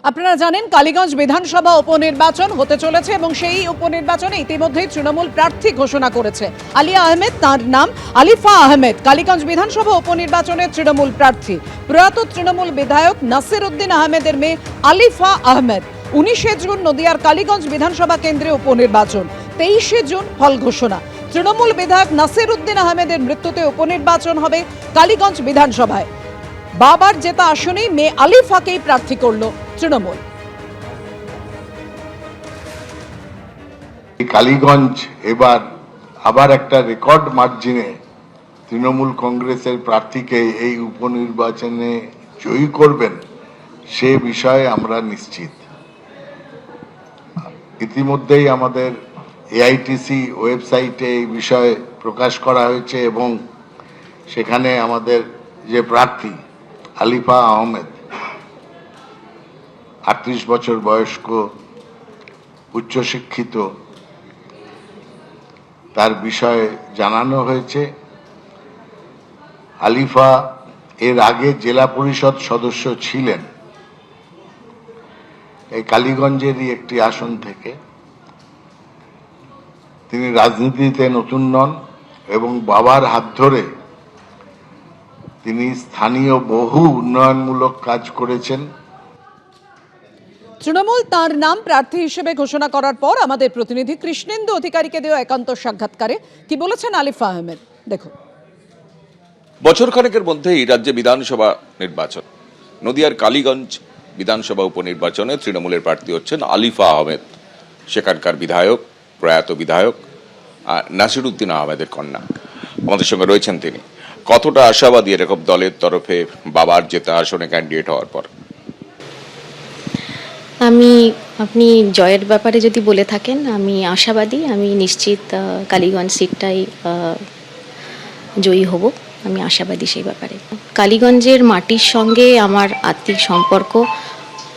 আপনারা জানেন কালীগঞ্জ বিধানসভা উপনির্বাচন হতে চলেছে এবং সেই উপনির্বাচনে ইতিমধ্যেই তৃণমূল প্রার্থী ঘোষণা করেছে। আলিয়া আহমেদ, তার নাম আলিফা আহমেদ, কালীগঞ্জ বিধানসভা উপনির্বাচনে তৃণমূল প্রার্থী। প্রয়াত তৃণমূল বিধায়ক নাসির উদ্দিন আহমেদের মেয়ে আলিফা আহমেদ। 19 জুন নদিয়ার কালীগঞ্জ বিধানসভা কেন্দ্রে উপনির্বাচন, 23 জুন ফল ঘোষণা। তৃণমূল বিধায়ক নাসির উদ্দিন আহমেদের মৃত্যুতে উপনির্বাচন হবে কালীগঞ্জ বিধানসভায়। বাবার জেতা আসনেই মেয়ে আলিফাকেই প্রার্থী করল তৃণমূল। কালীগঞ্জ এবার আবার একটা রেকর্ড মার্জিনে তৃণমূল কংগ্রেসের প্রার্থীকে এই উপনির্বাচনে জয়ী করবেন সে বিষয়ে আমরা নিশ্চিত। ইতিমধ্যেই আমাদের এআইটিসি ওয়েবসাইটে এই বিষয়ে প্রকাশ করা হয়েছে এবং সেখানে আমাদের যে প্রার্থী আলিফা আহমেদ, 38 বছর বয়স্ক, উচ্চশিক্ষিত, তার বিষয়ে জানানো হয়েছে। আলিফা এর আগে জেলা পরিষদ সদস্য ছিলেন এই কালীগঞ্জেরই একটি আসন থেকে। তিনি রাজনীতিতে নতুন নন এবং বাবার হাত ধরে তিনি স্থানীয় বহু উন্নয়নমূলক কাজ করেছেন। তৃণমূল তার নাম প্রার্থী হিসেবে ঘোষণা করার পর আমাদের প্রতিনিধি কৃষ্ণেন্দু অধিকারীকে দেওয়া একান্ত সাক্ষাৎকারে কি বলেছেন আলিফা আহমেদ, দেখুন। বছর খানেকের মধ্যেই রাজ্যে বিধানসভা নির্বাচন। নদিয়ার কালীগঞ্জ বিধানসভা উপনির্বাচনে তৃণমূলের প্রার্থী হচ্ছেন আলিফা আহমেদ, সেখানকার বিধায়ক, প্রয়াত বিধায়ক নাসির উদ্দিন আহমেদের কন্যা। আমাদের সঙ্গে রয়েছেন তিনি। কতটা আশাবাদী এরকম দলের তরফে বাবার জেতা আসনে ক্যান্ডিডেট হওয়ার পর? আপনি জয়ের ব্যাপারে যদি বলে থাকেন, আমি আশাবাদী, আমি নিশ্চিত কালীগঞ্জ সিটটাই জয়ী হব, আমি আশাবাদী সেই ব্যাপারে। কালীগঞ্জের মাটির সঙ্গে আমার আত্মিক সম্পর্ক,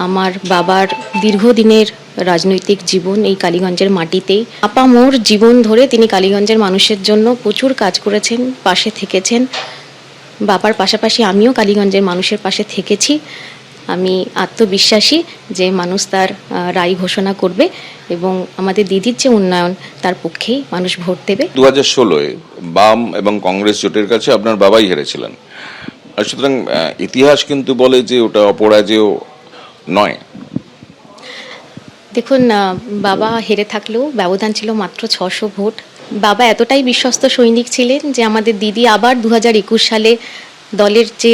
আমার বাবার দীর্ঘদিনের রাজনৈতিক জীবন এই কালীগঞ্জের মাটিতেই। আপামোর জীবন ধরে তিনি কালীগঞ্জের মানুষের জন্য প্রচুর কাজ করেছেন, পাশে থেকেছেন। বাবার পাশাপাশি আমিও কালীগঞ্জের মানুষের পাশে থেকেছি। আমি আত্মবিশ্বাসী যে মানুষ তার রায় ঘোষণা করবে এবং আমাদের দিদির যে উন্নয়ন তার পক্ষেই মানুষ ভোট দেবে। 2016-এ বাম এবং কংগ্রেস জোটের কাছে আপনার বাবাই হেরেছিলেন, আর সুতরাং ইতিহাস কিন্তু বলে যে ওটা অপরাজেয় নয়। দেখুন, বাবা হেরে থাকলেও ব্যবধান ছিল মাত্র 600 ভোট। বাবা এতটাই বিশ্বস্ত সৈনিক ছিলেন যে আমাদের দিদি আবার 2021 সালে দলের যে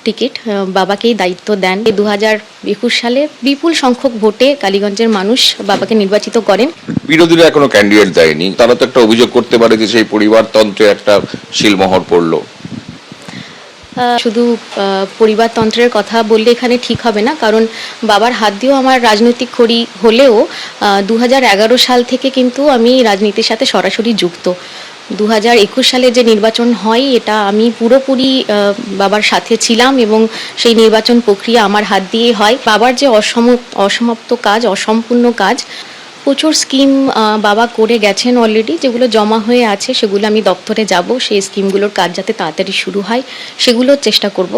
টিকিট বাবাকেই দায়িত্ব দেন। 2021 সালে বিপুল সংখ্যক ভোটে কালীগঞ্জের মানুষ বাবাকে নির্বাচিত করেন। বিরোধীরা এখনো ক্যান্ডিডেট দেয়নি, তারা তো একটা অভিযোগ করতে পারে যে সেই পরিবারতন্ত্রে একটা শিলমোহর পড়লো। শুধু পরিবারতন্ত্রের কথা বললে এখানে ঠিক হবে না, কারণ বাবার হাত দিয়েও আমার রাজনৈতিক খড়ি হলেও 2011 সাল থেকে কিন্তু আমি রাজনীতির সাথে সরাসরি যুক্ত। 2021 সালে যে নির্বাচন হয় এটা আমি পুরোপুরি বাবার সাথে ছিলাম এবং সেই নির্বাচন প্রক্রিয়া আমার হাত দিয়ে হয়। বাবার যে অসমাপ্ত কাজ, অসম্পূর্ণ কাজ, প্রচুর স্কিম বাবা করে গেছেন অলরেডি, যেগুলো জমা হয়ে আছে সেগুলো আমি দপ্তরে যাব, সেই স্কিমগুলোর কাজ যাতে তাড়াতাড়ি শুরু হয় সেগুলোর চেষ্টা করব।